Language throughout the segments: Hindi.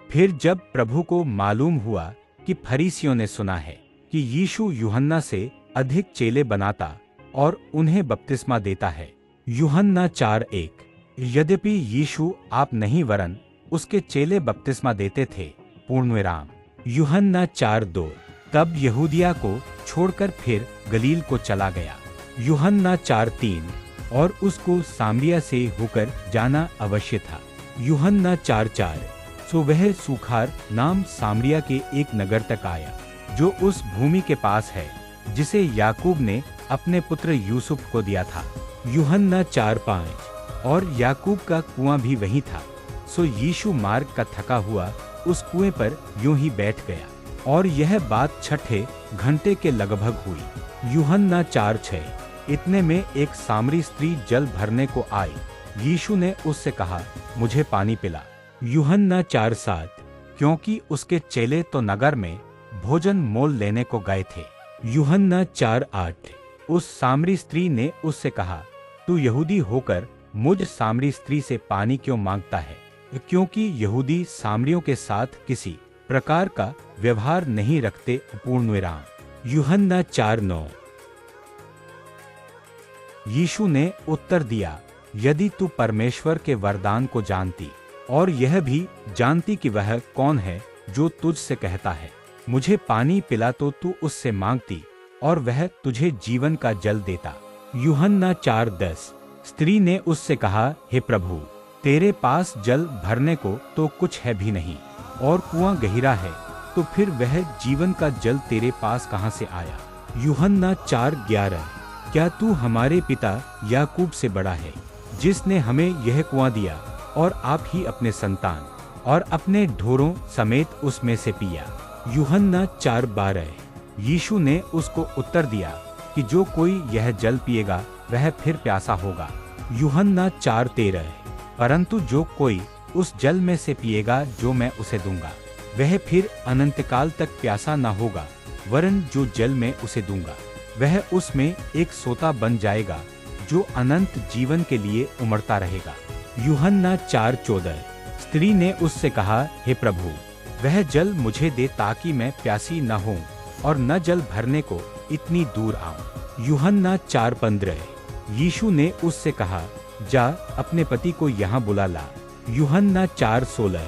फिर जब प्रभु को मालूम हुआ कि फरीसियों ने सुना है कि यीशु यूहन्ना से अधिक चेले बनाता और उन्हें बपतिस्मा देता है, यूहन्ना 4:1। यद्यपि यीशु आप नहीं वरन उसके चेले बपतिस्मा देते थे, पूर्णविराम। यूहन्ना 4:2। तब यहूदिया को छोड़कर फिर गलील को चला गया, यूहन्ना 4:3। और उसको सामरिया से होकर जाना अवश्य था, यूहन्ना 4:4। सो वह सूखार नाम सामरिया के एक नगर तक आया, जो उस भूमि के पास है जिसे याकूब ने अपने पुत्र यूसुफ को दिया था, यूहन्ना 4:5। और याकूब का कुआं भी वही था। सो यीशु मार्ग का थका हुआ उस कुएं पर यूं ही बैठ गया, और यह बात 6 घंटे के लगभग हुई, यूहन्ना 4:6। इतने में एक सामरी स्त्री जल भरने को आई। यीशु ने उससे कहा, मुझे पानी पिला, यूहन्ना 4:7। क्योंकि उसके चेले तो नगर में भोजन मोल लेने को गए थे, यूहन्ना 4:8। उस सामरी स्त्री ने उससे कहा, तू यहूदी होकर मुझ सामरी स्त्री से पानी क्यों मांगता है? क्योंकि यहूदी सामरियों के साथ किसी प्रकार का व्यवहार नहीं रखते, पूर्णविराम। यूहन्ना 4:9। यीशु ने उत्तर दिया, यदि तू परमेश्वर के वरदान को जानती और यह भी जानती कि वह कौन है जो तुझसे कहता है, मुझे पानी पिला, तो तू उससे मांगती और वह तुझे जीवन का जल देता, यूहन्ना 4:10। स्त्री ने उससे कहा, हे प्रभु, तेरे पास जल भरने को तो कुछ है भी नहीं, और कुआं गहरा है, तो फिर वह जीवन का जल तेरे पास कहाँ से आया? यूहन्ना 4:11। क्या तू हमारे पिता याकूब से बड़ा है, जिसने हमें यह कुआं दिया, और आप ही अपने संतान और अपने ढोरों समेत उसमें से पिया? यूहन्ना 4:12। यीशु ने उसको उत्तर दिया कि जो कोई यह जल पिएगा वह फिर प्यासा होगा, यूहन्ना 4:13। परंतु जो कोई उस जल में से पिएगा जो मैं उसे दूंगा, वह फिर अनंतकाल तक प्यासा न होगा, वरन जो जल मैं उसे दूंगा वह उसमें एक सोता बन जाएगा, जो अनंत जीवन के लिए उमड़ता रहेगा, यूहन्ना 4:14। स्त्री ने उससे कहा, हे प्रभु, वह जल मुझे दे ताकि मैं प्यासी न हूँ और न जल भरने को इतनी दूर आऊं, यूहन्ना 4:15। यीशु ने उससे कहा, जा अपने पति को यहाँ बुला ला, यूहन्ना 4:16।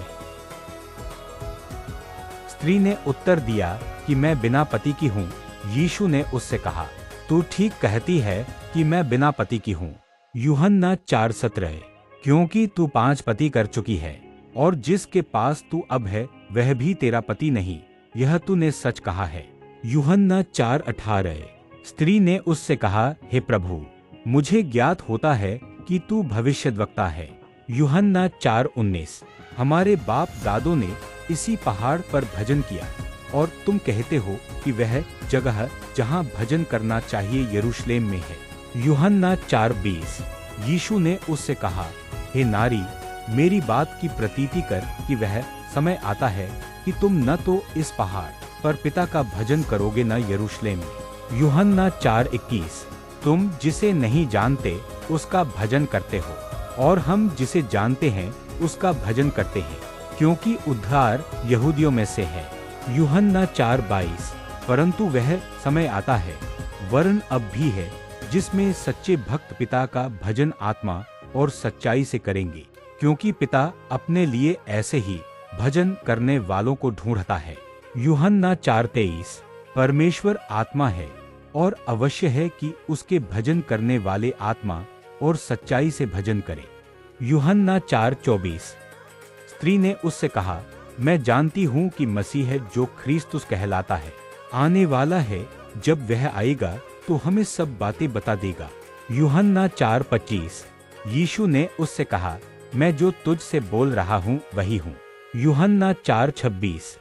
स्त्री ने उत्तर दिया कि मैं बिना पति की हूँ। यीशु ने उससे कहा, तू ठीक कहती है कि मैं बिना पति की हूँ, यूहन्ना 4:17। क्योंकि तू 5 पति कर चुकी है, और जिसके पास तू अब है वह भी तेरा पति नहीं, यह तूने सच कहा है, यूहन्ना 4:18। स्त्री ने उससे कहा, हे प्रभु, मुझे ज्ञात होता है कि तू भविष्यद्वक्ता है, यूहन्ना 4:19। हमारे बाप दादों ने इसी पहाड़ पर भजन किया, और तुम कहते हो कि वह जगह जहाँ भजन करना चाहिए यरूशलेम में है, यूहन्ना 4:20। यीशु ने उससे कहा, हे नारी, मेरी बात की प्रतीति कर कि वह समय आता है कि तुम न तो इस पहाड़ पर पिता का भजन करोगे न यरूशलेम में, यूहन्ना 4:21। तुम जिसे नहीं जानते उसका भजन करते हो, और हम जिसे जानते हैं उसका भजन करते हैं, क्योंकि उद्धार यहूदियों में से है, यूहन्ना 4:22। परंतु वह समय आता है, वरन अब भी है, जिसमें सच्चे भक्त पिता का भजन आत्मा और सच्चाई से करेंगे, क्योंकि पिता अपने लिए ऐसे ही भजन करने वालों को ढूंढता है, यूहन्ना 4:23। परमेश्वर आत्मा है, और अवश्य है कि उसके भजन करने वाले आत्मा और सच्चाई से भजन करें, यूहन्ना 4:24। स्त्री ने उससे कहा, मैं जानती हूँ कि मसीह है जो ख्रीस्तुस कहलाता है आने वाला है, जब वह आएगा तो हमें सब बातें बता देगा, यूहन्ना 4:25। यीशु ने उससे कहा, मैं जो तुझ से बोल रहा हूँ वही हूँ, यूहन्ना 4:26।